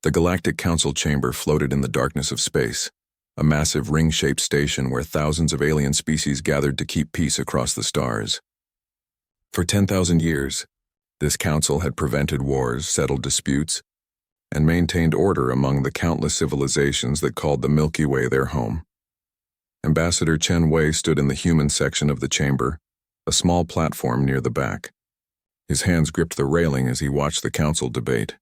The Galactic Council chamber floated in the darkness of space, a massive ring-shaped station where thousands of alien species gathered to keep peace across the stars. For 10,000 years, this council had prevented wars, settled disputes, and maintained order among the countless civilizations that called the Milky Way their home. Ambassador Chen Wei stood in the human section of the chamber, a small platform near the back. His hands gripped the railing as he watched the council debate.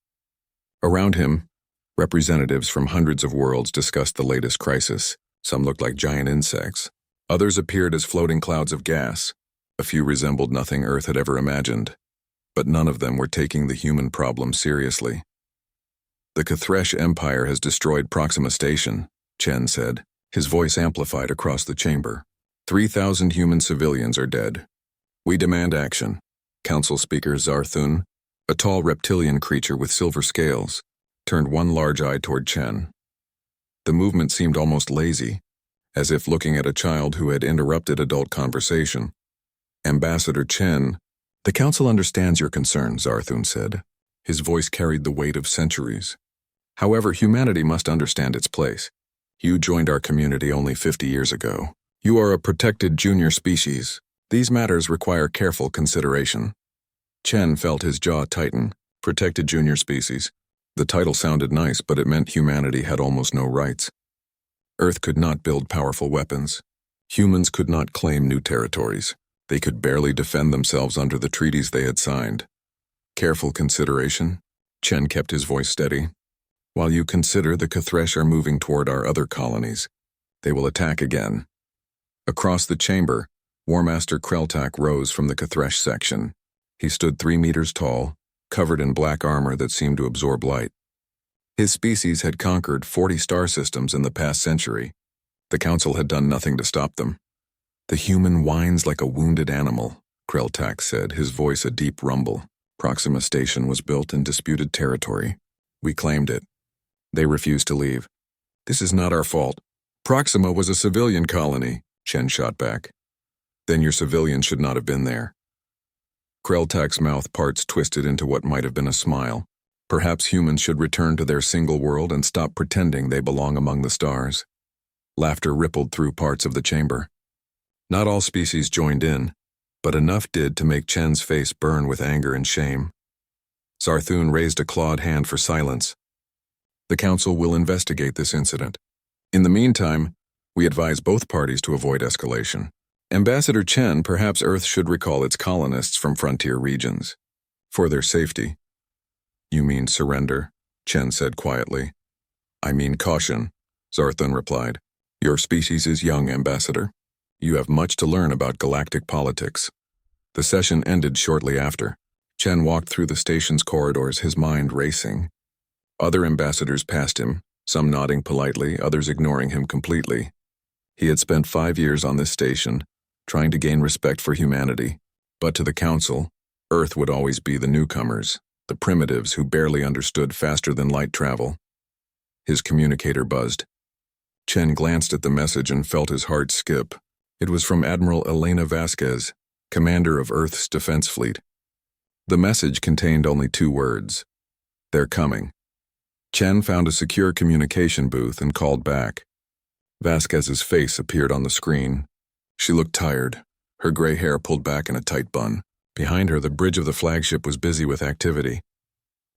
Around him, representatives from hundreds of worlds discussed the latest crisis. Some looked like giant insects. Others appeared as floating clouds of gas. A few resembled nothing Earth had ever imagined, but none of them were taking the human problem seriously. The Cathresh Empire has destroyed Proxima Station, Chen said, his voice amplified across the chamber. 3,000 human civilians are dead. We demand action. Council Speaker Zarthun, a tall reptilian creature with silver scales, turned one large eye toward Chen. The movement seemed almost lazy, as if looking at a child who had interrupted adult conversation. Ambassador Chen, the council understands your concerns, Zarthun said. His voice carried the weight of centuries. However, humanity must understand its place. You joined our community only 50 years ago. You are a protected junior species. These matters require careful consideration. Chen felt his jaw tighten. Protected junior species. The title sounded nice, but it meant humanity had almost no rights. Earth could not build powerful weapons. Humans could not claim new territories. They could barely defend themselves under the treaties they had signed. Careful consideration? Chen kept his voice steady. While you consider the Cathresh are moving toward our other colonies, they will attack again. Across the chamber, War Master Kreltak rose from the Cathresh section. He stood 3 meters tall, covered in black armor that seemed to absorb light. His species had conquered 40 star systems in the past century. The council had done nothing to stop them. The human whines like a wounded animal, Kreltak said, his voice a deep rumble. Proxima Station was built in disputed territory. We claimed it. They refused to leave. This is not our fault. Proxima was a civilian colony, Chen shot back. Then your civilians should not have been there. Kreltak's mouth parts twisted into what might have been a smile. Perhaps humans should return to their single world and stop pretending they belong among the stars. Laughter rippled through parts of the chamber. Not all species joined in, but enough did to make Chen's face burn with anger and shame. Zarthun raised a clawed hand for silence. The council will investigate this incident. In the meantime, we advise both parties to avoid escalation. Ambassador Chen, perhaps Earth should recall its colonists from frontier regions. For their safety. You mean surrender, Chen said quietly. I mean caution, Zarthun replied. Your species is young, Ambassador. You have much to learn about galactic politics. The session ended shortly after. Chen walked through the station's corridors, his mind racing. Other ambassadors passed him, some nodding politely, others ignoring him completely. He had spent 5 years on this station, trying to gain respect for humanity. But to the council, Earth would always be the newcomers, the primitives who barely understood faster-than-light travel. His communicator buzzed. Chen glanced at the message and felt his heart skip. It was from Admiral Elena Vasquez, commander of Earth's defense fleet. The message contained only 2 words. They're coming. Chen found a secure communication booth and called back. Vasquez's face appeared on the screen. She looked tired, her gray hair pulled back in a tight bun. Behind her, the bridge of the flagship was busy with activity.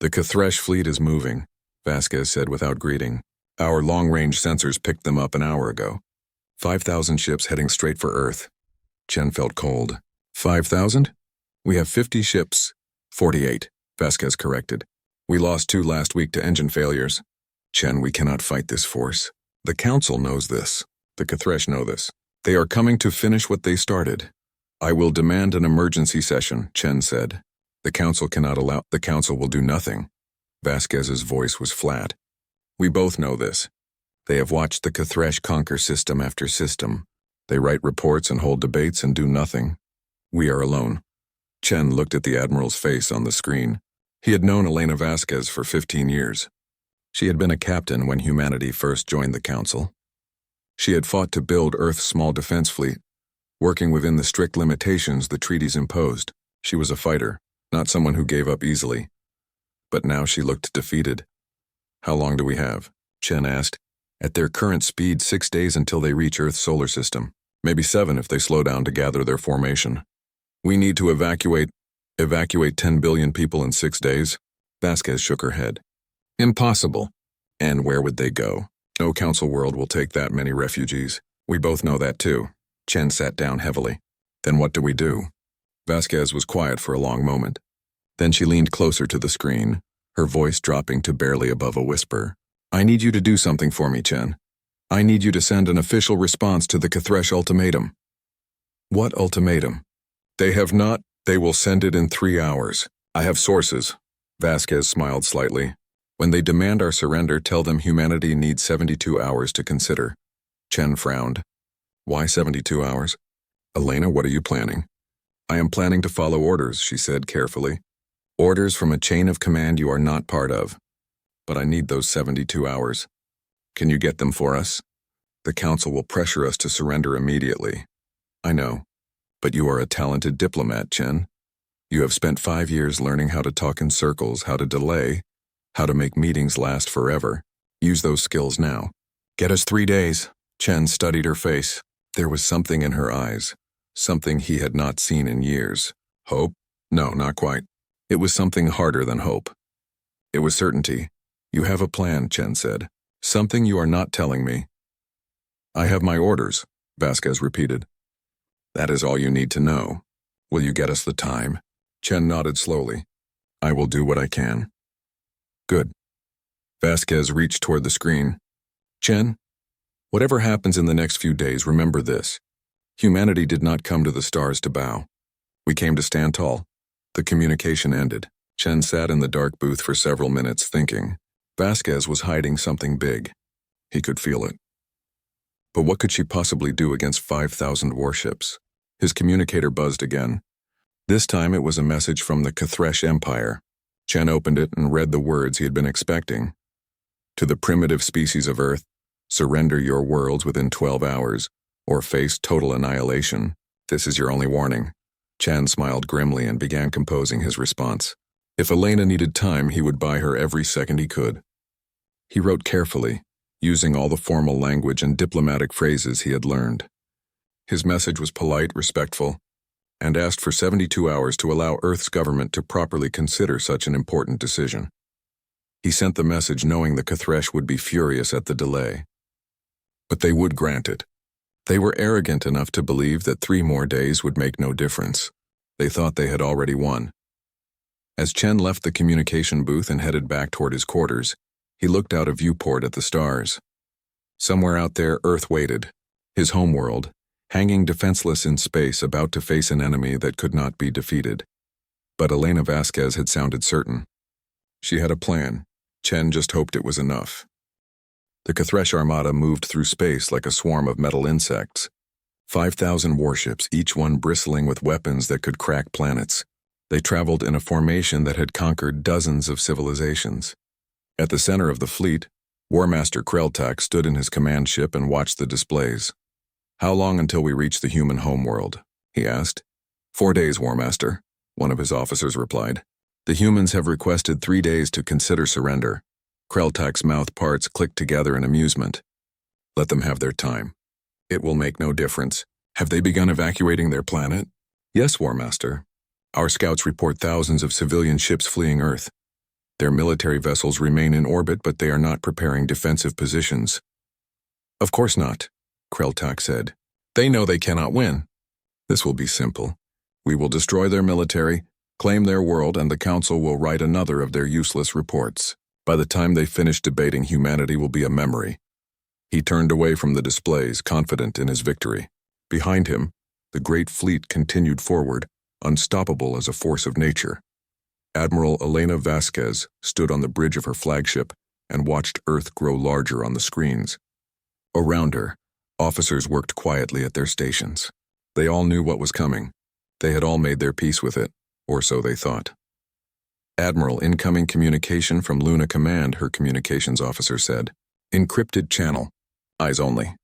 The Cathresh fleet is moving, Vasquez said without greeting. Our long-range sensors picked them up an hour ago. 5,000 ships heading straight for Earth. Chen felt cold. 5,000? We have 50 ships. 48, Vasquez corrected. We lost 2 last week to engine failures. Chen, we cannot fight this force. The Council knows this. The Cathresh know this. They are coming to finish what they started. I will demand an emergency session, Chen said. The Council cannot allow— The Council will do nothing. Vasquez's voice was flat. We both know this. They have watched the Cathresh conquer system after system. They write reports and hold debates and do nothing. We are alone. Chen looked at the Admiral's face on the screen. He had known Elena Vasquez for 15 years. She had been a captain when humanity first joined the Council. She had fought to build Earth's small defense fleet, working within the strict limitations the treaties imposed. She was a fighter, not someone who gave up easily. But now she looked defeated. How long do we have? Chen asked. At their current speed, 6 days until they reach Earth's solar system. Maybe 7 if they slow down to gather their formation. We need to evacuate 10 billion people in 6 days? Vasquez shook her head. Impossible. And where would they go? No council world will take that many refugees. We both know that too. Chen sat down heavily. Then what do we do? Vasquez was quiet for a long moment. Then she leaned closer to the screen, her voice dropping to barely above a whisper. I need you to do something for me, Chen. I need you to send an official response to the Kthresh ultimatum. What ultimatum? They have not. They will send it in 3 hours. I have sources. Vasquez smiled slightly. When they demand our surrender, tell them humanity needs 72 hours to consider. Chen frowned. Why 72 hours? Elena, what are you planning? I am planning to follow orders, she said carefully. Orders from a chain of command you are not part of. But I need those 72 hours. Can you get them for us? The council will pressure us to surrender immediately. I know. But you are a talented diplomat, Chen. You have spent 5 years learning how to talk in circles, how to delay, how to make meetings last forever. Use those skills now. Get us 3 days. Chen studied her face. There was something in her eyes, something he had not seen in years. Hope? No, not quite. It was something harder than hope. It was certainty. You have a plan, Chen said. Something you are not telling me. I have my orders, Vasquez repeated. That is all you need to know. Will you get us the time? Chen nodded slowly. I will do what I can. Good. Vasquez reached toward the screen. Chen, whatever happens in the next few days, remember this. Humanity did not come to the stars to bow. We came to stand tall. The communication ended. Chen sat in the dark booth for several minutes thinking. Vasquez was hiding something big. He could feel it. But what could she possibly do against 5,000 warships? His communicator buzzed again. This time it was a message from the Kthresh Empire. Chen opened it and read the words he had been expecting. To the primitive species of Earth, surrender your worlds within 12 hours, or face total annihilation. This is your only warning. Chen smiled grimly and began composing his response. If Elena needed time, he would buy her every second he could. He wrote carefully, using all the formal language and diplomatic phrases he had learned. His message was polite, respectful, and asked for 72 hours to allow Earth's government to properly consider such an important decision. He sent the message knowing the Kthresh would be furious at the delay. But they would grant it. They were arrogant enough to believe that 3 more days would make no difference. They thought they had already won. As Chen left the communication booth and headed back toward his quarters, he looked out a viewport at the stars. Somewhere out there, Earth waited, his homeworld, hanging defenseless in space, about to face an enemy that could not be defeated. But Elena Vasquez had sounded certain. She had a plan. Chen just hoped it was enough. The Kthresh Armada moved through space like a swarm of metal insects. 5,000 warships, each one bristling with weapons that could crack planets. They traveled in a formation that had conquered dozens of civilizations. At the center of the fleet, War Master Kreltak stood in his command ship and watched the displays. How long until we reach the human homeworld? He asked. 4 days, War Master, one of his officers replied. The humans have requested 3 days to consider surrender. Kreltak's mouth parts clicked together in amusement. Let them have their time. It will make no difference. Have they begun evacuating their planet? Yes, War Master. Our scouts report thousands of civilian ships fleeing Earth. Their military vessels remain in orbit, but they are not preparing defensive positions. Of course not, Kreltak said. They know they cannot win. This will be simple. We will destroy their military, claim their world, and the Council will write another of their useless reports. By the time they finish debating, humanity will be a memory. He turned away from the displays, confident in his victory. Behind him, the great fleet continued forward, unstoppable as a force of nature. Admiral Elena Vasquez stood on the bridge of her flagship and watched Earth grow larger on the screens. Around her, officers worked quietly at their stations. They all knew what was coming. They had all made their peace with it, or so they thought. Admiral, incoming communication from Luna Command, her communications officer said. Encrypted channel. Eyes only.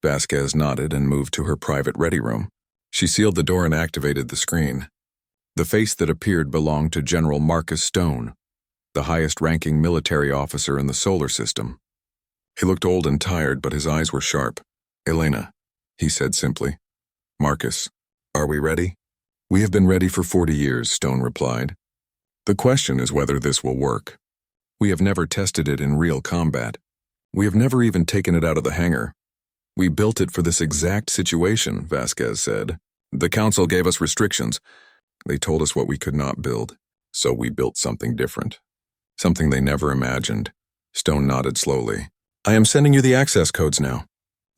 Vasquez nodded and moved to her private ready room. She sealed the door and activated the screen. The face that appeared belonged to General Marcus Stone. the highest-ranking military officer in the solar system. He looked old and tired, but his eyes were sharp. "Elena," he said simply. "Marcus, are we ready?" "We have been ready for 40 years, Stone replied. "The question is whether this will work. We have never tested it in real combat. We have never even taken it out of the hangar. We built it for this exact situation," Vasquez said. "The council gave us restrictions. They told us what we could not build, so we built something different. Something they never imagined." Stone nodded slowly. "I am sending you the access codes now.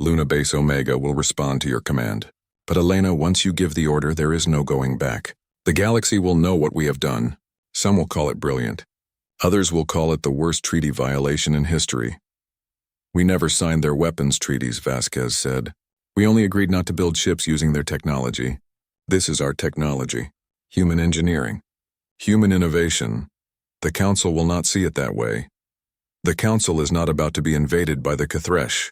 Luna Base Omega will respond to your command. But Elena, once you give the order, there is no going back. The galaxy will know what we have done. Some will call it brilliant. Others will call it the worst treaty violation in history." "We never signed their weapons treaties," Vasquez said. "We only agreed not to build ships using their technology. This is our technology. Human engineering. Human innovation. The Council will not see it that way. The Council is not about to be invaded by the Kthresh."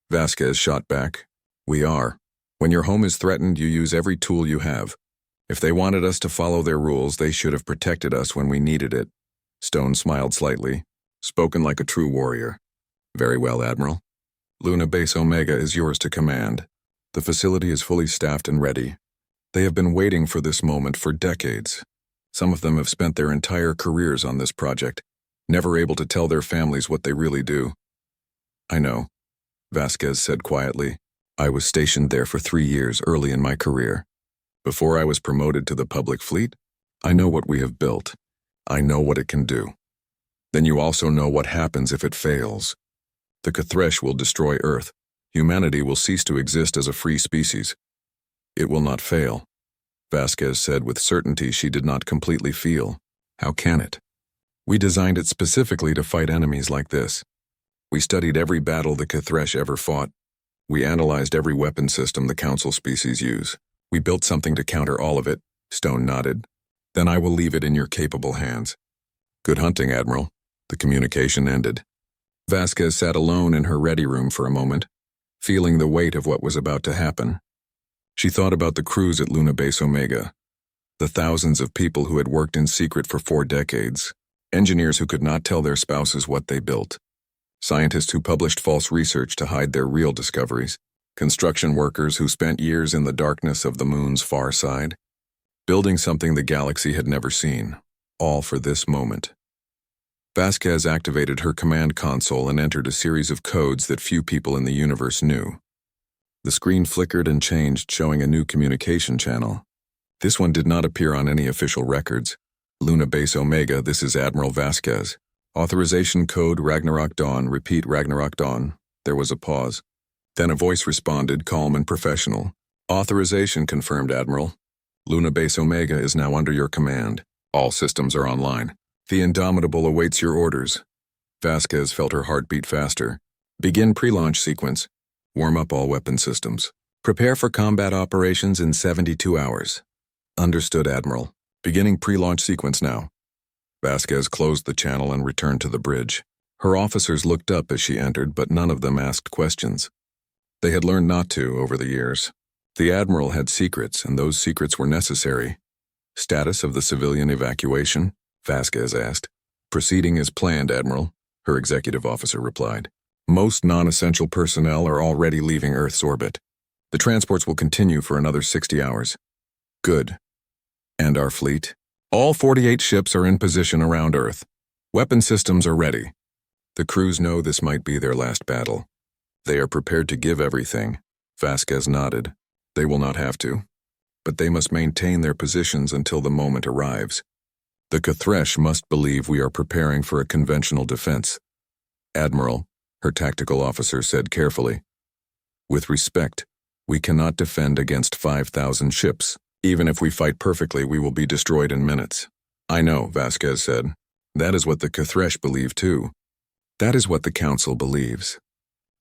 Vasquez shot back. "We are. When your home is threatened, you use every tool you have. If they wanted us to follow their rules, they should have protected us when we needed it." Stone smiled slightly. "Spoken like a true warrior." "Very well, Admiral. Luna Base Omega is yours to command. The facility is fully staffed and ready. They have been waiting for this moment for decades. Some of them have spent their entire careers on this project, never able to tell their families what they really do." "I know," Vasquez said quietly. "I was stationed there for 3 years early in my career. Before I was promoted to the public fleet, I know what we have built. I know what it can do. Then you also know what happens if it fails. The Kthresh will destroy Earth. Humanity will cease to exist as a free species. It will not fail," Vasquez said with certainty she did not completely feel. "How can it? We designed it specifically to fight enemies like this. We studied every battle the Kthresh ever fought. We analyzed every weapon system the Council species use. We built something to counter all of it." Stone nodded. "Then I will leave it in your capable hands." "Good hunting, Admiral." The communication ended. Vasquez sat alone in her ready room for a moment, feeling the weight of what was about to happen. She thought about the crews at Luna Base Omega, the thousands of people who had worked in secret for 4 decades, engineers who could not tell their spouses what they built, scientists who published false research to hide their real discoveries, construction workers who spent years in the darkness of the moon's far side, building something the galaxy had never seen, all for this moment. Vasquez activated her command console and entered a series of codes that few people in the universe knew. The screen flickered and changed, showing a new communication channel. This one did not appear on any official records. "Luna Base Omega, this is Admiral Vasquez. Authorization code Ragnarok Dawn, repeat Ragnarok Dawn." There was a pause. Then a voice responded, calm and professional. "Authorization confirmed, Admiral. Luna Base Omega is now under your command. All systems are online. The Indomitable awaits your orders." Vasquez felt her heart beat faster. "Begin pre-launch sequence. Warm up all weapon systems. Prepare for combat operations in 72 hours. Understood, Admiral. Beginning pre-launch sequence now." Vasquez closed the channel and returned to the bridge. Her officers looked up as she entered, but none of them asked questions. They had learned not to over the years. The Admiral had secrets, and those secrets were necessary. "Status of the civilian evacuation?" Vasquez asked. "Proceeding as planned, Admiral," her executive officer replied. "Most non-essential personnel are already leaving Earth's orbit. The transports will continue for another 60 hours. "Good. And our fleet?" "All 48 ships are in position around Earth. Weapon systems are ready. The crews know this might be their last battle. They are prepared to give everything." Vasquez nodded. "They will not have to. But they must maintain their positions until the moment arrives. The Kthresh must believe we are preparing for a conventional defense." "Admiral," her tactical officer said carefully, "with respect, we cannot defend against 5,000 ships. Even if we fight perfectly, we will be destroyed in minutes." "I know," Vasquez said. "That is what the Kthresh believe too. That is what the Council believes.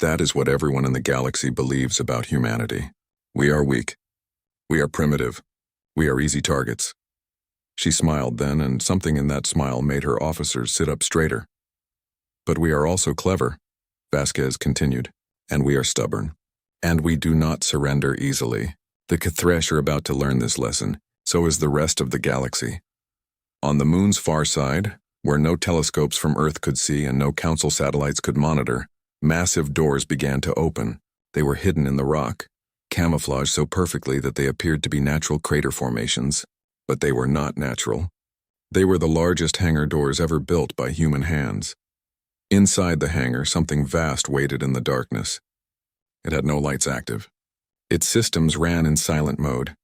That is what everyone in the galaxy believes about humanity. We are weak. We are primitive. We are easy targets." She smiled then, and something in that smile made her officers sit up straighter. "But we are also clever," Vasquez continued, "and we are stubborn. And we do not surrender easily. The Kthresh are about to learn this lesson, so is the rest of the galaxy. On the moon's far side, Where no telescopes from Earth could see and no council satellites could monitor, massive doors began to open. They were hidden in the rock, camouflaged so perfectly that they appeared to be natural crater formations. But they were not natural. They were the largest hangar doors ever built by human hands. Inside the hangar, something vast waited in the darkness. It had no lights active. Its systems ran in silent mode.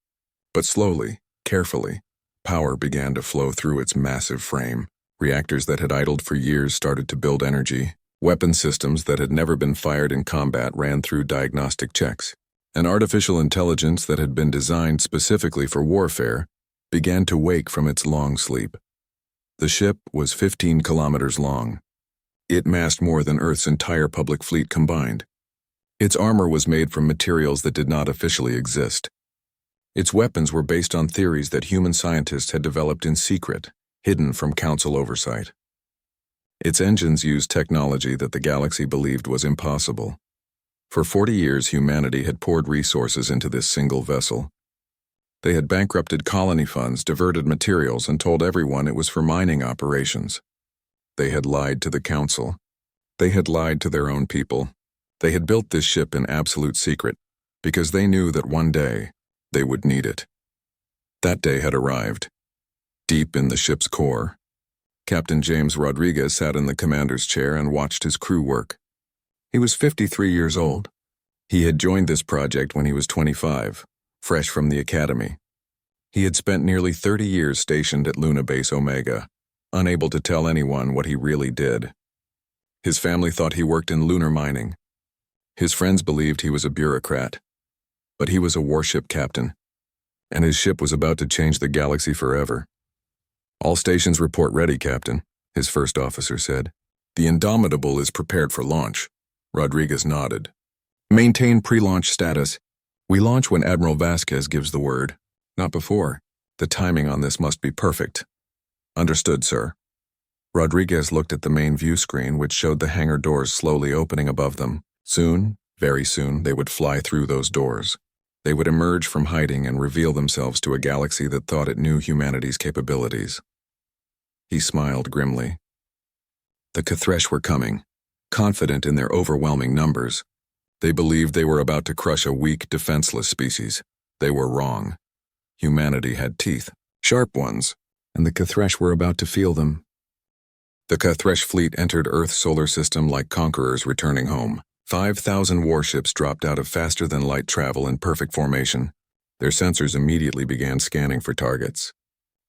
But slowly, carefully, power began to flow through its massive frame. Reactors that had idled for years started to build energy. Weapon systems that had never been fired in combat ran through diagnostic checks. An artificial intelligence that had been designed specifically for warfare began to wake from its long sleep. The ship was 15 kilometers long. It massed more than Earth's entire public fleet combined. Its armor was made from materials that did not officially exist. Its weapons were based on theories that human scientists had developed in secret, hidden from council oversight. Its engines used technology that the galaxy believed was impossible. For 40 years, humanity had poured resources into this single vessel. They had bankrupted colony funds, diverted materials, and told everyone it was for mining operations. They had lied to the council. They had lied to their own people. They had built this ship in absolute secret because they knew that one day they would need it. That day had arrived. Deep in the ship's core, Captain James Rodriguez sat in the commander's chair and watched his crew work. He was 53 years old. He had joined this project when he was 25. Fresh from the academy. He had spent nearly 30 years stationed at Luna Base Omega, unable to tell anyone what he really did. His family thought he worked in lunar mining. His friends believed he was a bureaucrat. But he was a warship captain, and his ship was about to change the galaxy forever. "All stations report ready, Captain," his first officer said. "The Indomitable is prepared for launch." Rodriguez nodded. "Maintain pre-launch status. We launch when Admiral Vasquez gives the word, not before. The timing on this must be perfect." "Understood, sir." Rodriguez looked at the main view screen, which showed the hangar doors slowly opening above them. Soon, very soon, they would fly through those doors. They would emerge from hiding and reveal themselves to a galaxy that thought it knew humanity's capabilities. He smiled grimly. The Cathresh were coming, confident in their overwhelming numbers. They believed they were about to crush a weak, defenseless species. They were wrong. Humanity had teeth, sharp ones, and the Cathresh were about to feel them. The Cathresh fleet entered Earth's solar system like conquerors returning home. 5,000 warships dropped out of faster-than-light travel in perfect formation. Their sensors immediately began scanning for targets.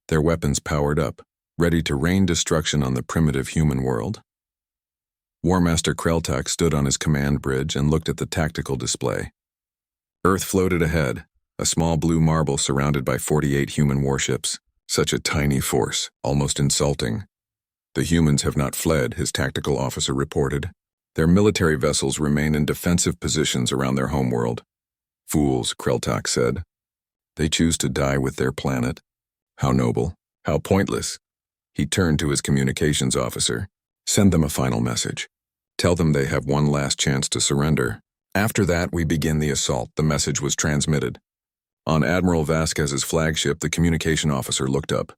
Their weapons powered up, ready to rain destruction on the primitive human world. War Master Kreltak stood on his command bridge and looked at the tactical display. Earth floated ahead, a small blue marble surrounded by 48 human warships. Such a tiny force, almost insulting. "The humans have not fled," his tactical officer reported. "Their military vessels remain in defensive positions around their homeworld." "Fools," Kreltak said. "They choose to die with their planet. How noble, how pointless." He turned to his communications officer. "Send them a final message. Tell them they have one last chance to surrender. After that, we begin the assault." The message was transmitted. On Admiral Vasquez's flagship, the communication officer looked up.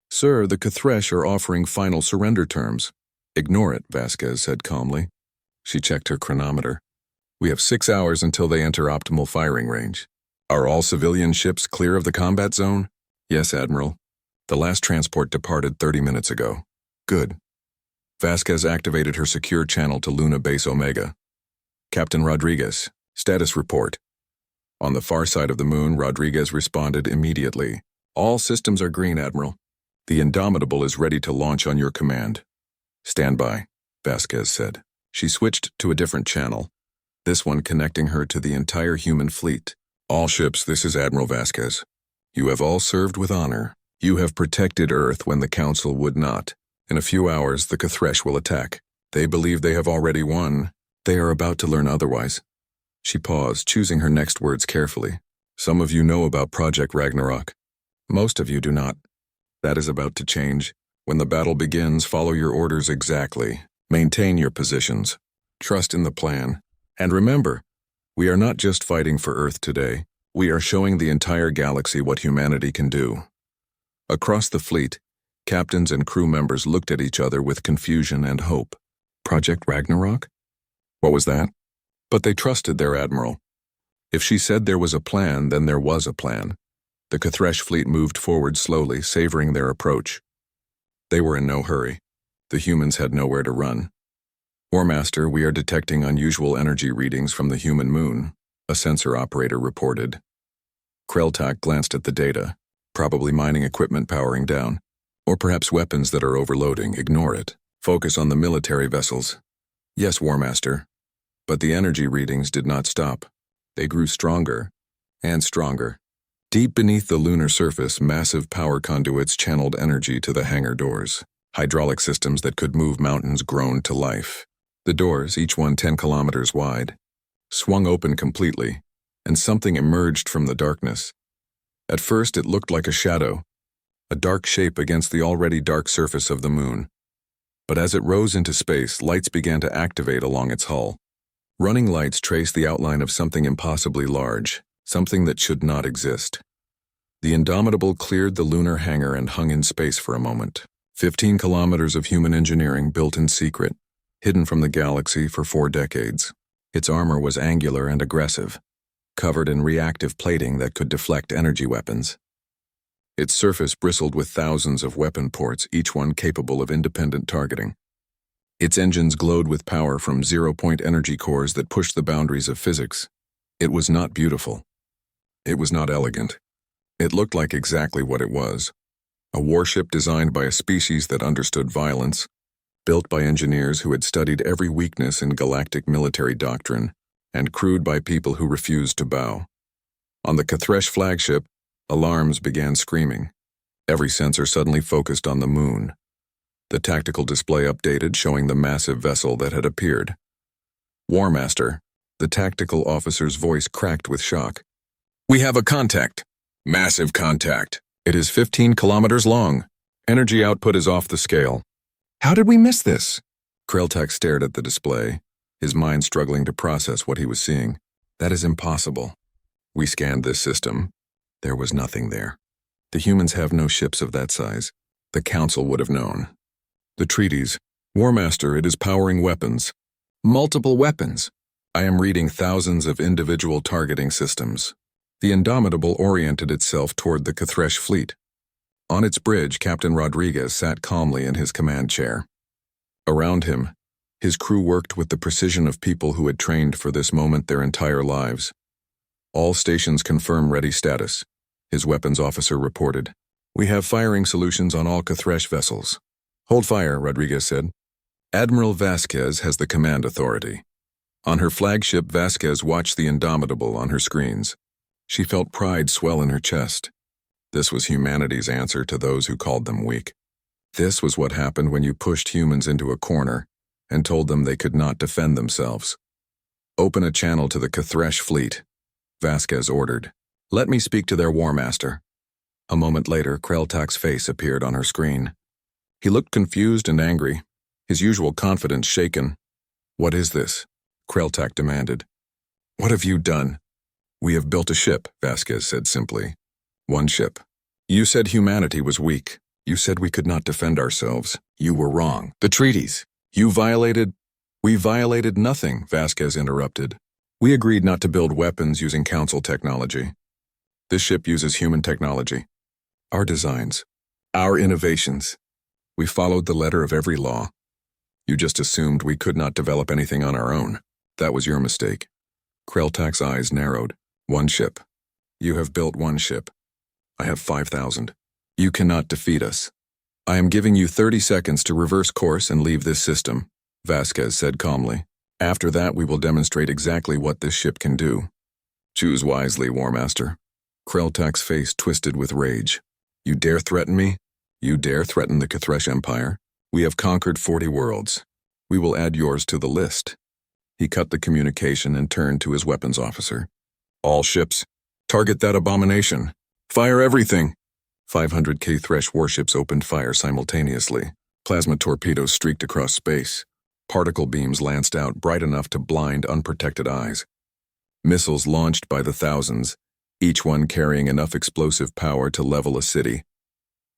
"Sir, the Cathresh are offering final surrender terms." "Ignore it," Vasquez said calmly. She checked her chronometer. "We have 6 hours until they enter optimal firing range." "Are all civilian ships clear of the combat zone?" "Yes, Admiral. The last transport departed 30 minutes ago." "Good." Vasquez activated her secure channel to Luna Base Omega. "Captain Rodriguez, status report." On the far side of the moon, Rodriguez responded immediately. "All systems are green, Admiral. The Indomitable is ready to launch on your command." "Stand by," Vasquez said. She switched to a different channel, this one connecting her to the entire human fleet. "All ships, this is Admiral Vasquez. You have all served with honor. You have protected Earth when the Council would not. In a few hours, the Cathresh will attack. They believe they have already won. They are about to learn otherwise." She paused, choosing her next words carefully. "Some of you know about Project Ragnarok. Most of you do not. That is about to change. When the battle begins, follow your orders exactly. Maintain your positions. Trust in the plan. And remember, we are not just fighting for Earth today. We are showing the entire galaxy what humanity can do." Across the fleet, Captains and crew members looked at each other with confusion and hope. Project Ragnarok? What was that? But they trusted their admiral. If she said there was a plan, then there was a plan. The Cathresh fleet moved forward slowly, savoring their approach. They were in no hurry. The humans had nowhere to run. War Master, we are detecting unusual energy readings from the human moon, a sensor operator reported. Kreltak glanced at the data, probably mining equipment powering down, or perhaps weapons that are overloading. Ignore it. Focus on the military vessels. Yes, War Master. But the energy readings did not stop. They grew stronger and stronger. Deep beneath the lunar surface, massive power conduits channeled energy to the hangar doors. Hydraulic systems that could move mountains groaned to life. The doors, each one 10 kilometers wide, swung open completely, and something emerged from the darkness. At first it looked like a shadow, a dark shape against the already dark surface of the moon. But as it rose into space, lights began to activate along its hull. Running lights traced the outline of something impossibly large, something that should not exist. The Indomitable cleared the lunar hangar and hung in space for a moment. 15 kilometers of human engineering built in secret, hidden from the galaxy for 4 decades. Its armor was angular and aggressive, covered in reactive plating that could deflect energy weapons. Its surface bristled with thousands of weapon ports, each one capable of independent targeting. Its engines glowed with power from zero-point energy cores that pushed the boundaries of physics. It was not beautiful. It was not elegant. It looked like exactly what it was. A warship designed by a species that understood violence, built by engineers who had studied every weakness in galactic military doctrine, and crewed by people who refused to bow. On the Cathresh flagship, alarms began screaming. Every sensor suddenly focused on the moon. The tactical display updated, showing the massive vessel that had appeared. War Master, the tactical officer's voice cracked with shock. We have a contact. Massive contact. It is 15 kilometers long. Energy output is off the scale. How did we miss this? Kreltak stared at the display, his mind struggling to process what he was seeing. That is impossible. We scanned this system. There was nothing there. The humans have no ships of that size. The Council would have known. The treaties. War Master, it is powering weapons. Multiple weapons. I am reading thousands of individual targeting systems. The Indomitable oriented itself toward the Cathresh fleet. On its bridge, Captain Rodriguez sat calmly in his command chair. Around him, his crew worked with the precision of people who had trained for this moment their entire lives. All stations confirm ready status, his weapons officer reported. We have firing solutions on all Cathresh vessels. Hold fire, Rodriguez said. Admiral Vasquez has the command authority. On her flagship, Vasquez watched the Indomitable on her screens. She felt pride swell in her chest. This was humanity's answer to those who called them weak. This was what happened when you pushed humans into a corner and told them they could not defend themselves. Open a channel to the Cathresh fleet, Vasquez ordered. Let me speak to their War Master. A moment later, Kreltak's face appeared on her screen. He looked confused and angry, his usual confidence shaken. What is this? Kreltak demanded. What have you done? We have built a ship, Vasquez said simply. One ship. You said humanity was weak. You said we could not defend ourselves. You were wrong. The treaties. We violated nothing, Vasquez interrupted. We agreed not to build weapons using Council technology. This ship uses human technology. Our designs. Our innovations. We followed the letter of every law. You just assumed we could not develop anything on our own. That was your mistake. Kreltak's eyes narrowed. One ship. You have built one ship. I have 5,000. You cannot defeat us. I am giving you 30 seconds to reverse course and leave this system, Vasquez said calmly. After that, we will demonstrate exactly what this ship can do. Choose wisely, War Master. Kreltak's face twisted with rage. You dare threaten me? You dare threaten the Cathresh Empire? We have conquered 40 worlds. We will add yours to the list. He cut the communication and turned to his weapons officer. All ships, target that abomination. Fire everything. 500 Cathresh warships opened fire simultaneously. Plasma torpedoes streaked across space. Particle beams lanced out bright enough to blind unprotected eyes. Missiles launched by the thousands, each one carrying enough explosive power to level a city.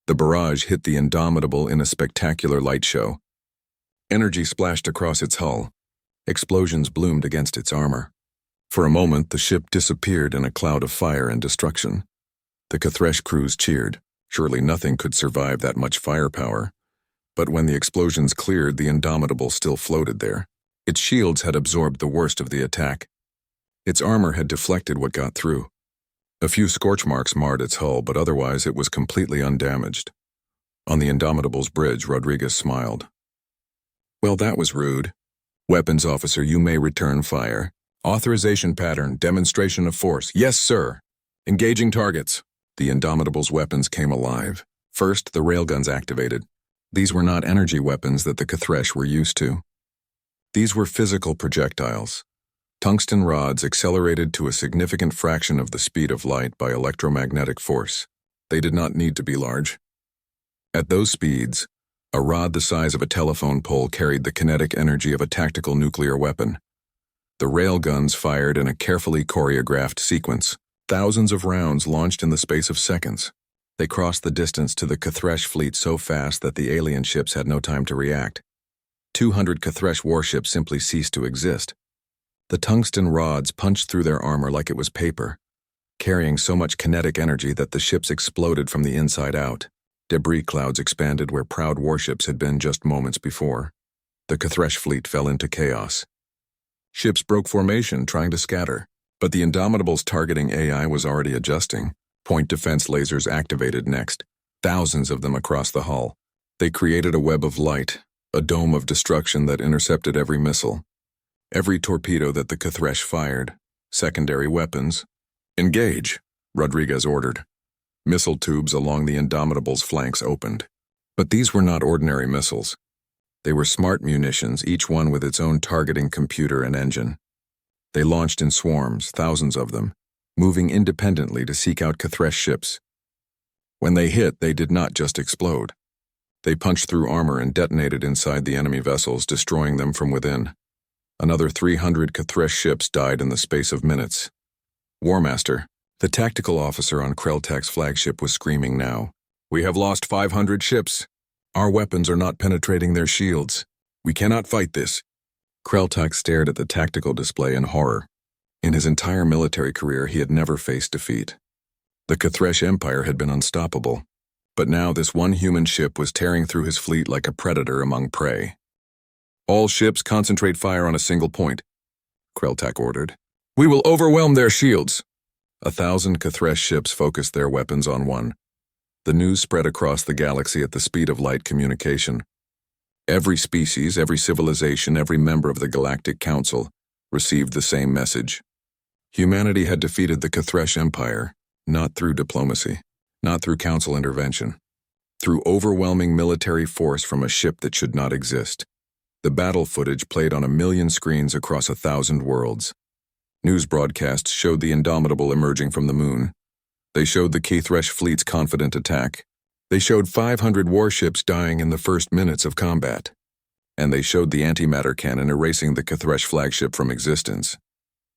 The barrage hit the Indomitable in a spectacular light show. Energy splashed across its hull. Explosions bloomed against its armor. For a moment, the ship disappeared in a cloud of fire and destruction. The Kthresh crews cheered. Surely nothing could survive that much firepower. But when the explosions cleared, the Indomitable still floated there. Its shields had absorbed the worst of the attack. Its armor had deflected what got through. A few scorch marks marred its hull, but otherwise it was completely undamaged. On the Indomitable's bridge, Rodriguez smiled. "Well, that was rude. Weapons officer, you may return fire. Authorization pattern, demonstration of force. Yes, sir. Engaging targets." The Indomitable's weapons came alive. First, the railguns activated. These were not energy weapons that the Kthresh were used to. These were physical projectiles. Tungsten rods accelerated to a significant fraction of the speed of light by electromagnetic force. They did not need to be large. At those speeds, a rod the size of a telephone pole carried the kinetic energy of a tactical nuclear weapon. The railguns fired in a carefully choreographed sequence. Thousands of rounds launched in the space of seconds. They crossed the distance to the Kthresh fleet so fast that the alien ships had no time to react. 200 Kthresh warships simply ceased to exist. The tungsten rods punched through their armor like it was paper, carrying so much kinetic energy that the ships exploded from the inside out. Debris clouds expanded where proud warships had been just moments before. The Kthresh fleet fell into chaos. Ships broke formation, trying to scatter, but the Indomitable's targeting AI was already adjusting. Point defense lasers activated next, thousands of them across the hull. They created a web of light, a dome of destruction that intercepted every missile. Every torpedo that the Kthresh fired. Secondary weapons. "Engage," Rodriguez ordered. Missile tubes along the Indomitable's flanks opened. But these were not ordinary missiles. They were smart munitions, each one with its own targeting computer and engine. They launched in swarms, thousands of them, moving independently to seek out Kthresh ships. When they hit, they did not just explode. They punched through armor and detonated inside the enemy vessels, destroying them from within. Another 300 Kthresh ships died in the space of minutes. Warmaster, the tactical officer on Kreltak's flagship, was screaming now. "We have lost 500 ships. Our weapons are not penetrating their shields. We cannot fight this." Kreltak stared at the tactical display in horror. In his entire military career, he had never faced defeat. The Kthresh Empire had been unstoppable. But now this one human ship was tearing through his fleet like a predator among prey. "All ships concentrate fire on a single point," Kreltak ordered. "We will overwhelm their shields." 1,000 Kthresh ships focused their weapons on one. The news spread across the galaxy at the speed of light communication. Every species, every civilization, every member of the Galactic Council received the same message. Humanity had defeated the Kthresh Empire, not through diplomacy, not through council intervention, through overwhelming military force from a ship that should not exist. The battle footage played on 1,000,000 screens across 1,000 worlds. News broadcasts showed the Indomitable emerging from the moon. They showed the Kthresh fleet's confident attack. They showed 500 warships dying in the first minutes of combat. And they showed the antimatter cannon erasing the Kthresh flagship from existence.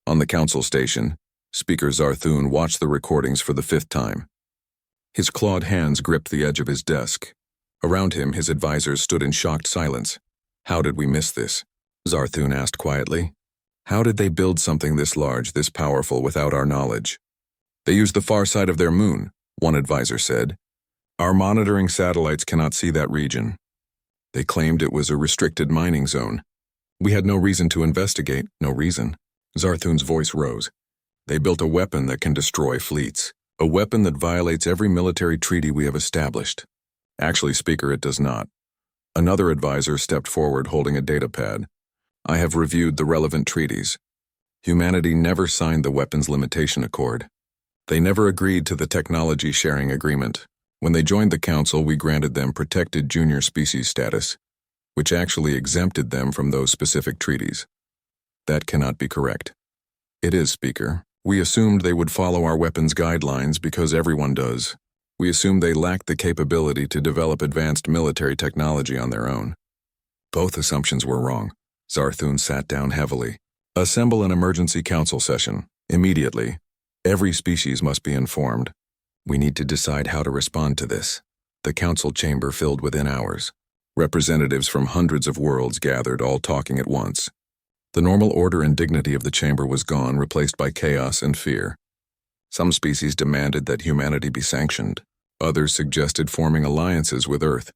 On the council station, Speaker Zarthun watched the recordings for the 5th time. His clawed hands gripped the edge of his desk. Around him, his advisors stood in shocked silence. "How did we miss this?" Zarthun asked quietly. "How did they build something this large, this powerful, without our knowledge?" "They used the far side of their moon," one advisor said. "Our monitoring satellites cannot see that region. They claimed it was a restricted mining zone. We had no reason to investigate, no reason." Zarthun's voice rose. "They built a weapon that can destroy fleets, a weapon that violates every military treaty we have established." "Actually, Speaker, it does not." Another advisor stepped forward holding a datapad. "I have reviewed the relevant treaties. Humanity never signed the Weapons Limitation Accord. They never agreed to the Technology Sharing Agreement. When they joined the Council, we granted them protected junior species status, which actually exempted them from those specific treaties." "That cannot be correct." "It is, Speaker. We assumed they would follow our weapons guidelines because everyone does. We assumed they lacked the capability to develop advanced military technology on their own." Both assumptions were wrong. Zarthun sat down heavily. "Assemble an emergency council session, immediately. Every species must be informed. We need to decide how to respond to this." The council chamber filled within hours. Representatives from hundreds of worlds gathered, all talking at once. The normal order and dignity of the chamber was gone, replaced by chaos and fear. Some species demanded that humanity be sanctioned. Others suggested forming alliances with Earth.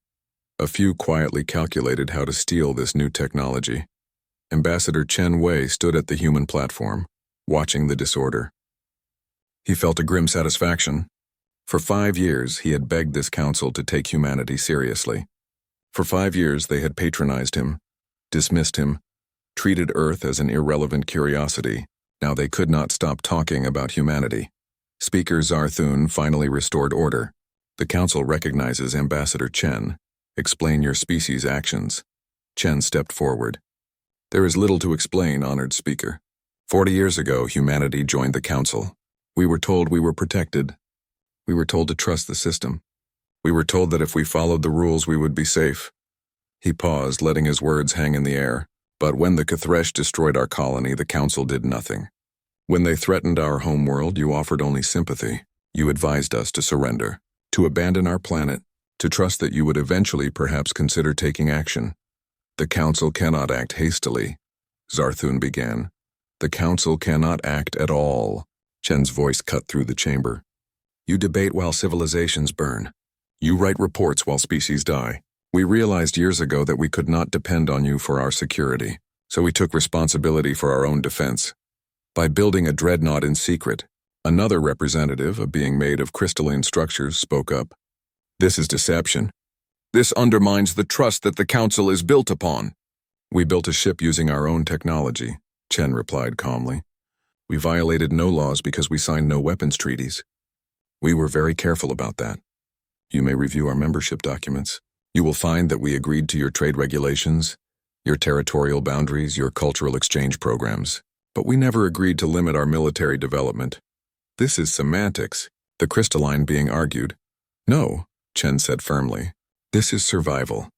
A few quietly calculated how to steal this new technology. Ambassador Chen Wei stood at the human platform, watching the disorder. He felt a grim satisfaction. For 5 years, he had begged this council to take humanity seriously. For 5 years, they had patronized him, dismissed him, treated Earth as an irrelevant curiosity. Now they could not stop talking about humanity. Speaker Zarthun finally restored order. The council recognizes Ambassador Chen. Explain your species' actions. Chen stepped forward. There is little to explain, honored speaker. 40 years ago, humanity joined the council. We were told we were protected. We were told to trust the system. We were told that if we followed the rules, we would be safe. He paused, letting his words hang in the air. But when the Kthresh destroyed our colony, the council did nothing. When they threatened our homeworld, you offered only sympathy. You advised us to surrender, to abandon our planet, to trust that you would eventually perhaps consider taking action. The council cannot act hastily, Zarthun began. The council cannot act at all. Chen's voice cut through the chamber. You debate while civilizations burn. You write reports while species die. We realized years ago that we could not depend on you for our security, so we took responsibility for our own defense. By building a dreadnought in secret, another representative, a being made of crystalline structures, spoke up. This is deception. This undermines the trust that the council is built upon. We built a ship using our own technology, Chen replied calmly. We violated no laws because we signed no weapons treaties. We were very careful about that. You may review our membership documents. You will find that we agreed to your trade regulations, your territorial boundaries, your cultural exchange programs. But we never agreed to limit our military development. This is semantics, the crystalline being argued. No, Chen said firmly. This is survival.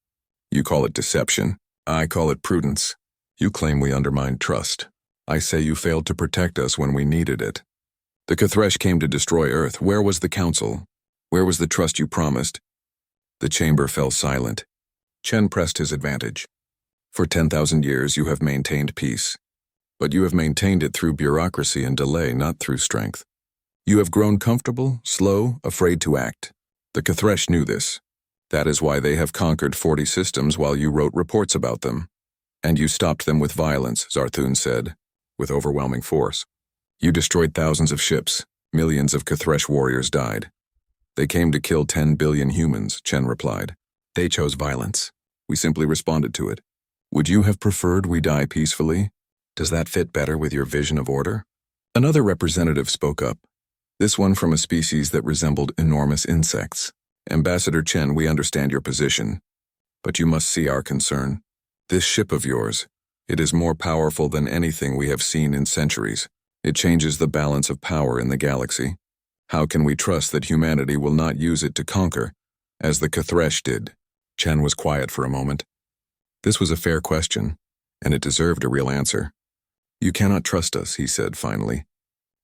You call it deception. I call it prudence. You claim we undermined trust. I say you failed to protect us when we needed it. The Kthresh came to destroy Earth. Where was the council? Where was the trust you promised? The chamber fell silent. Chen pressed his advantage. For 10,000 years you have maintained peace. But you have maintained it through bureaucracy and delay, not through strength. You have grown comfortable, slow, afraid to act. The Kthresh knew this. That is why they have conquered 40 systems while you wrote reports about them. And you stopped them with violence, Zarthun said, with overwhelming force. You destroyed thousands of ships. Millions of Kthresh warriors died. They came to kill 10 billion humans, Chen replied. They chose violence. We simply responded to it. Would you have preferred we die peacefully? Does that fit better with your vision of order? Another representative spoke up, this one from a species that resembled enormous insects. Ambassador Chen, we understand your position, but you must see our concern. This ship of yours, it is more powerful than anything we have seen in centuries. It changes the balance of power in the galaxy. How can we trust that humanity will not use it to conquer, as the Kthresh did? Chen was quiet for a moment. This was a fair question, and it deserved a real answer. You cannot trust us, he said finally.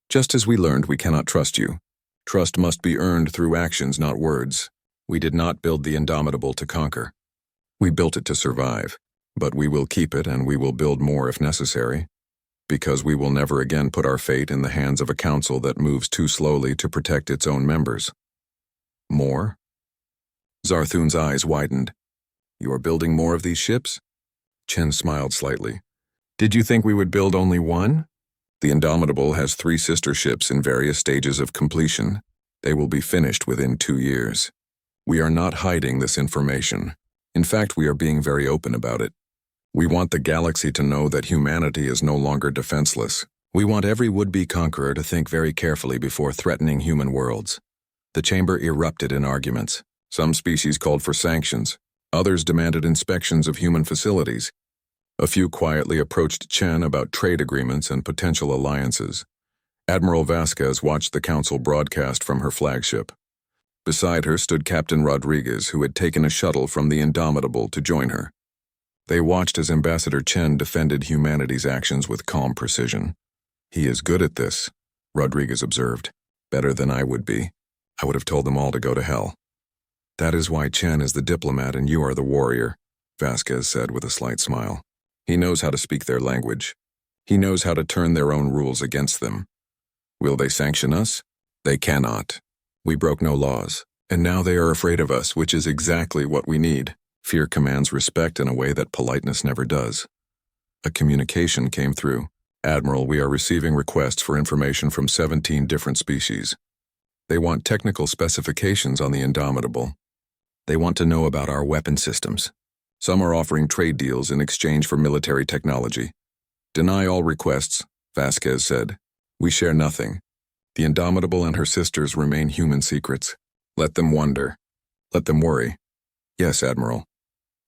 Just as we learned we cannot trust you. Trust must be earned through actions, not words. We did not build the Indomitable to conquer. We built it to survive, but we will keep it and we will build more if necessary, because we will never again put our fate in the hands of a council that moves too slowly to protect its own members. More? Zarthun's eyes widened. You are building more of these ships? Chen smiled slightly. Did you think we would build only one? The Indomitable has 3 sister ships in various stages of completion. They will be finished within 2 years. We are not hiding this information. In fact, we are being very open about it. We want the galaxy to know that humanity is no longer defenseless. We want every would-be conqueror to think very carefully before threatening human worlds. The chamber erupted in arguments. Some species called for sanctions. Others demanded inspections of human facilities. A few quietly approached Chen about trade agreements and potential alliances. Admiral Vasquez watched the council broadcast from her flagship. Beside her stood Captain Rodriguez, who had taken a shuttle from the Indomitable to join her. They watched as Ambassador Chen defended humanity's actions with calm precision. He is good at this, Rodriguez observed. Better than I would be. I would have told them all to go to hell. That is why Chen is the diplomat and you are the warrior, Vasquez said with a slight smile. He knows how to speak their language. He knows how to turn their own rules against them. Will they sanction us? They cannot. We broke no laws, and now they are afraid of us, which is exactly what we need. Fear commands respect in a way that politeness never does. A communication came through. Admiral, we are receiving requests for information from 17 different species. They want technical specifications on the Indomitable. They want to know about our weapon systems. Some are offering trade deals in exchange for military technology. Deny all requests, Vasquez said. We share nothing. The Indomitable and her sisters remain human secrets. Let them wonder. Let them worry. Yes, Admiral.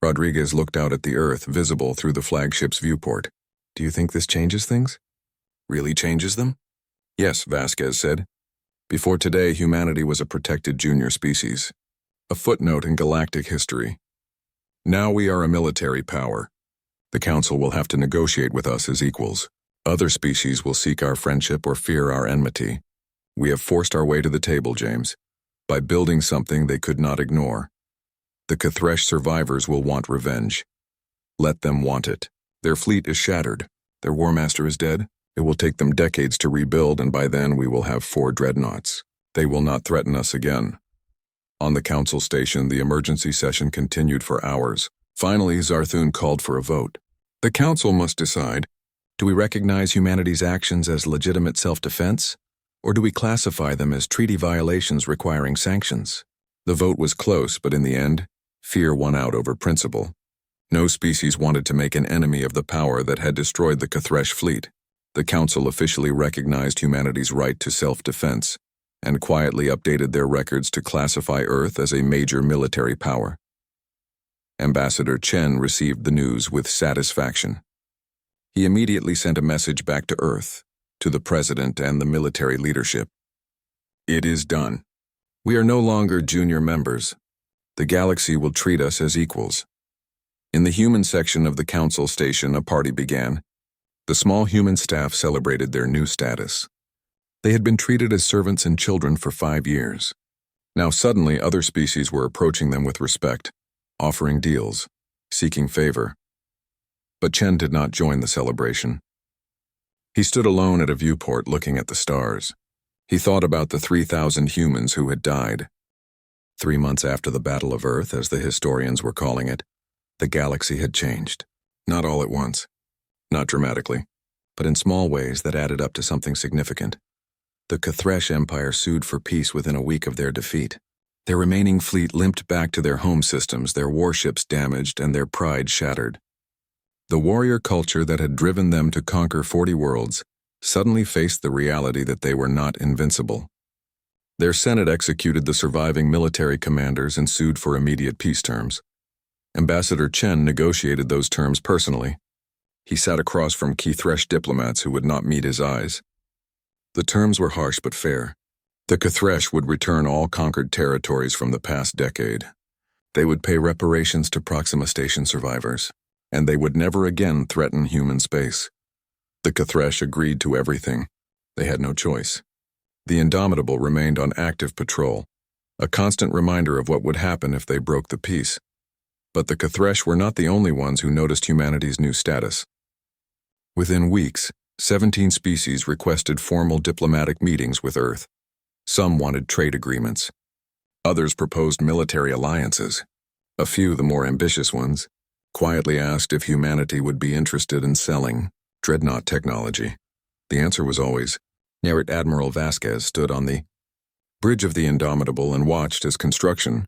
Rodriguez looked out at the Earth, visible through the flagship's viewport. Do you think this changes things? Really changes them? Yes, Vasquez said. Before today, humanity was a protected junior species. A footnote in galactic history. Now we are a military power. The Council will have to negotiate with us as equals. Other species will seek our friendship or fear our enmity. We have forced our way to the table, James, by building something they could not ignore. The Cathresh survivors will want revenge. Let them want it. Their fleet is shattered. Their war master is dead. It will take them decades to rebuild, and by then we will have 4 dreadnoughts. They will not threaten us again. On the Council station, the emergency session continued for hours. Finally, Zarthun called for a vote. The Council must decide, do we recognize humanity's actions as legitimate self-defense, or do we classify them as treaty violations requiring sanctions? The vote was close, but in the end, fear won out over principle. No species wanted to make an enemy of the power that had destroyed the Cathresh fleet. The Council officially recognized humanity's right to self-defense and quietly updated their records to classify Earth as a major military power. Ambassador Chen received the news with satisfaction. He immediately sent a message back to Earth, to the President and the military leadership. It is done. We are no longer junior members. The galaxy will treat us as equals. In the human section of the Council station, a party began. The small human staff celebrated their new status. They had been treated as servants and children for 5 years. Now suddenly other species were approaching them with respect, offering deals, seeking favor. But Chen did not join the celebration. He stood alone at a viewport looking at the stars. He thought about the 3,000 humans who had died. 3 months after the Battle of Earth, as the historians were calling it, the galaxy had changed. Not all at once, not dramatically, but in small ways that added up to something significant. The Cathresh Empire sued for peace within a week of their defeat. Their remaining fleet limped back to their home systems, their warships damaged and their pride shattered. The warrior culture that had driven them to conquer 40 worlds suddenly faced the reality that they were not invincible. Their Senate executed the surviving military commanders and sued for immediate peace terms. Ambassador Chen negotiated those terms personally. He sat across from Cathresh diplomats who would not meet his eyes. The terms were harsh but fair. The Cathresh would return all conquered territories from the past decade. They would pay reparations to Proxima Station survivors, and they would never again threaten human space. The Cathresh agreed to everything. They had no choice. The Indomitable remained on active patrol, a constant reminder of what would happen if they broke the peace. But the Cathresh were not the only ones who noticed humanity's new status. Within weeks, 17 species requested formal diplomatic meetings with Earth. Some wanted trade agreements. Others proposed military alliances. A few, the more ambitious ones, quietly asked if humanity would be interested in selling Dreadnought technology. The answer was always, Narrate Admiral Vasquez stood on the bridge of the Indomitable and watched as construction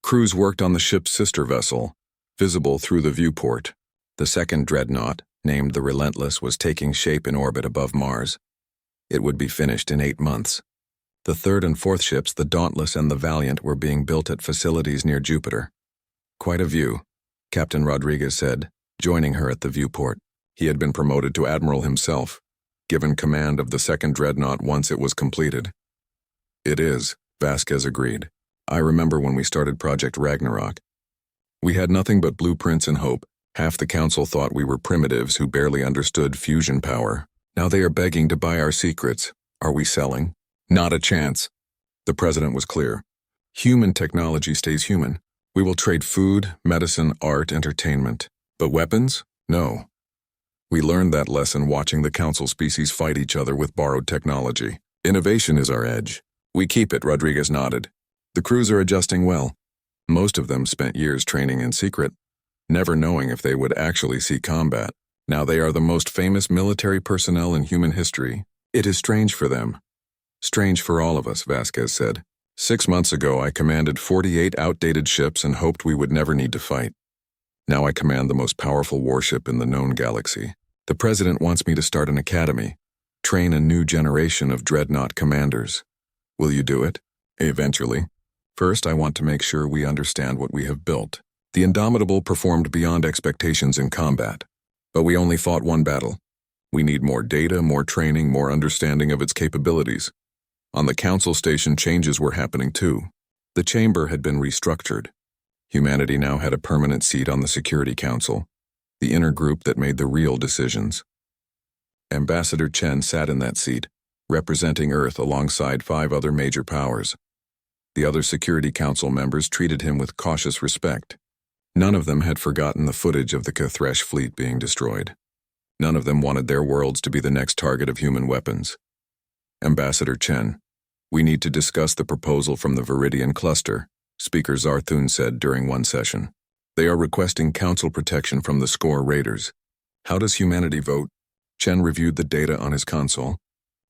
crews worked on the ship's sister vessel, visible through the viewport. The second Dreadnought, named the Relentless, was taking shape in orbit above Mars. It would be finished in 8 months. The third and fourth ships, the Dauntless and the Valiant, were being built at facilities near Jupiter. Quite a view, Captain Rodriguez said, joining her at the viewport. He had been promoted to Admiral himself, given command of the second Dreadnought once it was completed. It is, Vasquez agreed. I remember when we started Project Ragnarok. We had nothing but blueprints and hope. Half the Council thought we were primitives who barely understood fusion power. Now they are begging to buy our secrets. Are we selling? Not a chance. The President was clear. Human technology stays human. We will trade food, medicine, art, entertainment. But weapons? No. We learned that lesson watching the Council species fight each other with borrowed technology. Innovation is our edge. We keep it, Rodriguez nodded. The crews are adjusting well. Most of them spent years training in secret, never knowing if they would actually see combat. Now they are the most famous military personnel in human history. It is strange for them. Strange for all of us, Vasquez said. 6 months ago, I commanded 48 outdated ships and hoped we would never need to fight. Now I command the most powerful warship in the known galaxy. The president wants me to start an academy, train a new generation of Dreadnought commanders. Will you do it? Eventually. First, I want to make sure we understand what we have built. The Indomitable performed beyond expectations in combat, but we only fought one battle. We need more data, more training, more understanding of its capabilities. On the Council station, changes were happening too. The chamber had been restructured. Humanity now had a permanent seat on the Security Council, the inner group that made the real decisions. Ambassador Chen sat in that seat, representing Earth alongside 5 other major powers. The other Security Council members treated him with cautious respect. None of them had forgotten the footage of the Kthresh fleet being destroyed. None of them wanted their worlds to be the next target of human weapons. Ambassador Chen, we need to discuss the proposal from the Viridian Cluster, Speaker Zarthun said during one session. They are requesting Council protection from the Score Raiders. How does humanity vote? Chen reviewed the data on his console.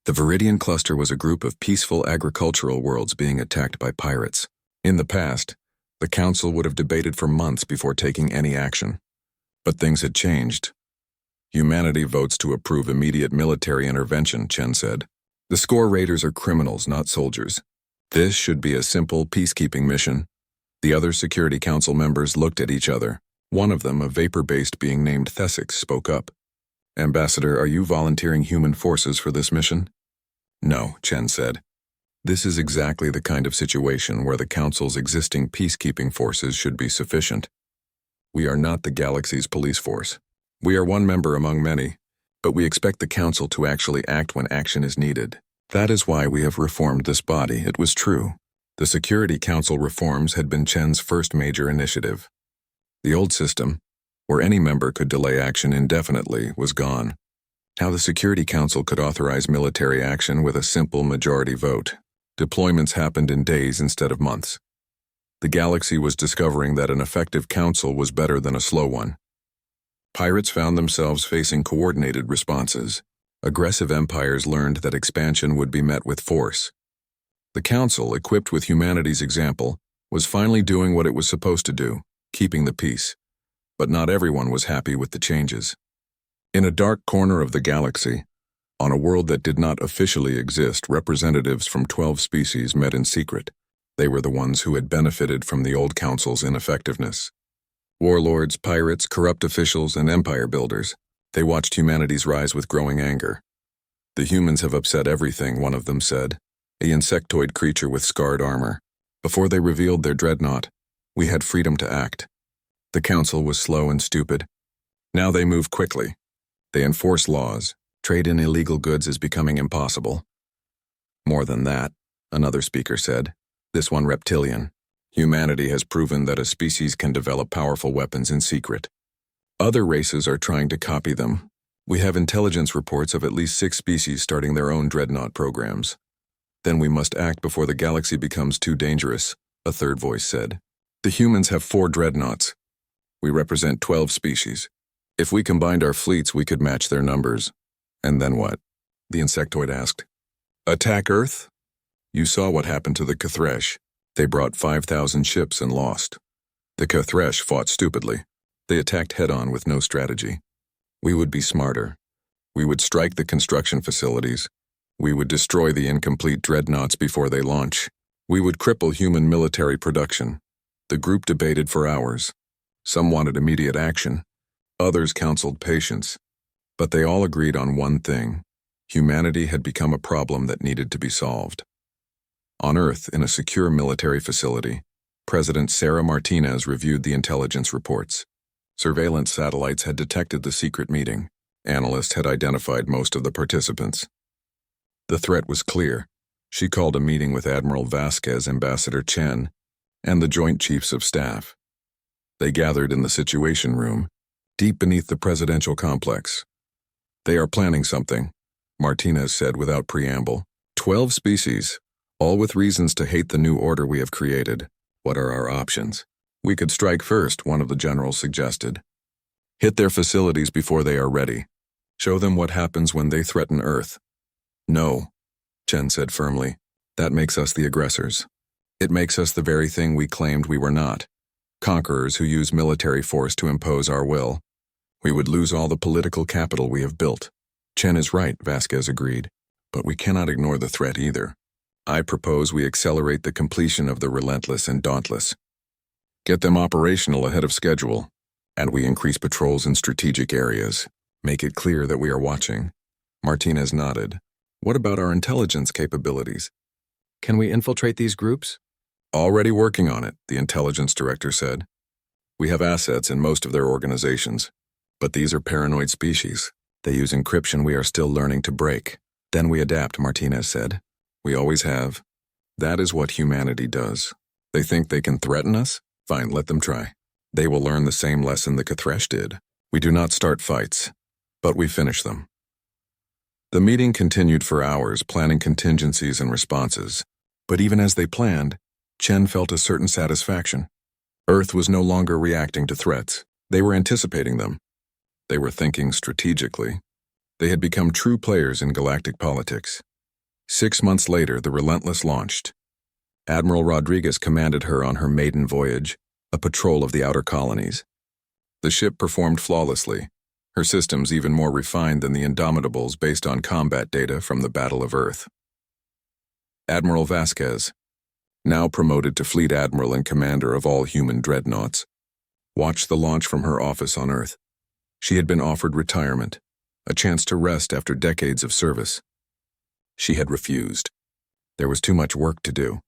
The Viridian Cluster was a group of peaceful agricultural worlds being attacked by pirates. In the past, the Council would have debated for months before taking any action. But things had changed. Humanity votes to approve immediate military intervention, Chen said. The Score Raiders are criminals, not soldiers. This should be a simple peacekeeping mission. The other Security Council members looked at each other. One of them, a vapor-based being named Thesix, spoke up. Ambassador, are you volunteering human forces for this mission? No, Chen said. This is exactly the kind of situation where the Council's existing peacekeeping forces should be sufficient. We are not the galaxy's police force. We are one member among many, but we expect the Council to actually act when action is needed. That is why we have reformed this body. It was true. The Security Council reforms had been Chen's first major initiative. The old system, where any member could delay action indefinitely, was gone. Now the Security Council could authorize military action with a simple majority vote. Deployments happened in days instead of months. The galaxy was discovering that an effective council was better than a slow one. Pirates found themselves facing coordinated responses. Aggressive empires learned that expansion would be met with force. The Council, equipped with humanity's example, was finally doing what it was supposed to do, keeping the peace. But not everyone was happy with the changes. In a dark corner of the galaxy, on a world that did not officially exist, representatives from 12 species met in secret. They were the ones who had benefited from the old Council's ineffectiveness. Warlords, pirates, corrupt officials, and empire builders. They watched humanity's rise with growing anger. The humans have upset everything, one of them said, a insectoid creature with scarred armor. Before they revealed their dreadnought, we had freedom to act. The Council was slow and stupid. Now they move quickly. They enforce laws. Trade in illegal goods is becoming impossible. More than that, another speaker said, this one reptilian. Humanity has proven that a species can develop powerful weapons in secret. Other races are trying to copy them. We have intelligence reports of at least 6 species starting their own dreadnought programs. Then we must act before the galaxy becomes too dangerous, a third voice said. The humans have 4 dreadnoughts. We represent 12 species. If we combined our fleets, we could match their numbers. And then what? The insectoid asked. Attack Earth? You saw what happened to the Kthresh. They brought 5,000 ships and lost. The Kthresh fought stupidly. They attacked head-on with no strategy. We would be smarter. We would strike the construction facilities. We would destroy the incomplete dreadnoughts before they launch. We would cripple human military production. The group debated for hours. Some wanted immediate action. Others counseled patience. But they all agreed on one thing. Humanity had become a problem that needed to be solved. On Earth, in a secure military facility, President Sarah Martinez reviewed the intelligence reports. Surveillance satellites had detected the secret meeting. Analysts had identified most of the participants. The threat was clear. She called a meeting with Admiral Vasquez, Ambassador Chen, and the Joint Chiefs of Staff. They gathered in the Situation Room, deep beneath the presidential complex. "They are planning something," Martinez said without preamble. 12 species, all with reasons to hate the new order we have created. What are our options? "We could strike first," one of the generals suggested. "Hit their facilities before they are ready. Show them what happens when they threaten Earth." "No," Chen said firmly. "That makes us the aggressors. It makes us the very thing we claimed we were not. Conquerors who use military force to impose our will. We would lose all the political capital we have built." "Chen is right," Vasquez agreed. "But we cannot ignore the threat either. I propose we accelerate the completion of the Relentless and Dauntless. Get them operational ahead of schedule, and we increase patrols in strategic areas. Make it clear that we are watching." Martinez nodded. "What about our intelligence capabilities? Can we infiltrate these groups?" "Already working on it," the intelligence director said. "We have assets in most of their organizations, but these are paranoid species. They use encryption we are still learning to break. Then we adapt," Martinez said. "We always have. That is what humanity does. They think they can threaten us? Fine, let them try. They will learn the same lesson the Cathresh did. We do not start fights, but we finish them." The meeting continued for hours, planning contingencies and responses. But even as they planned, Chen felt a certain satisfaction. Earth was no longer reacting to threats. They were anticipating them. They were thinking strategically. They had become true players in galactic politics. 6 months later, the Relentless launched. Admiral Rodriguez commanded her on her maiden voyage, a patrol of the outer colonies. The ship performed flawlessly, her systems even more refined than the Indomitables based on combat data from the Battle of Earth. Admiral Vasquez, now promoted to Fleet Admiral and commander of all human dreadnoughts, watched the launch from her office on Earth. She had been offered retirement, a chance to rest after decades of service. She had refused. There was too much work to do.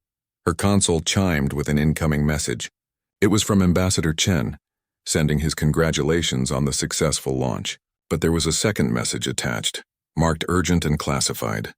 Her console chimed with an incoming message. It was from Ambassador Chen, sending his congratulations on the successful launch. But there was a second message attached, marked urgent and classified.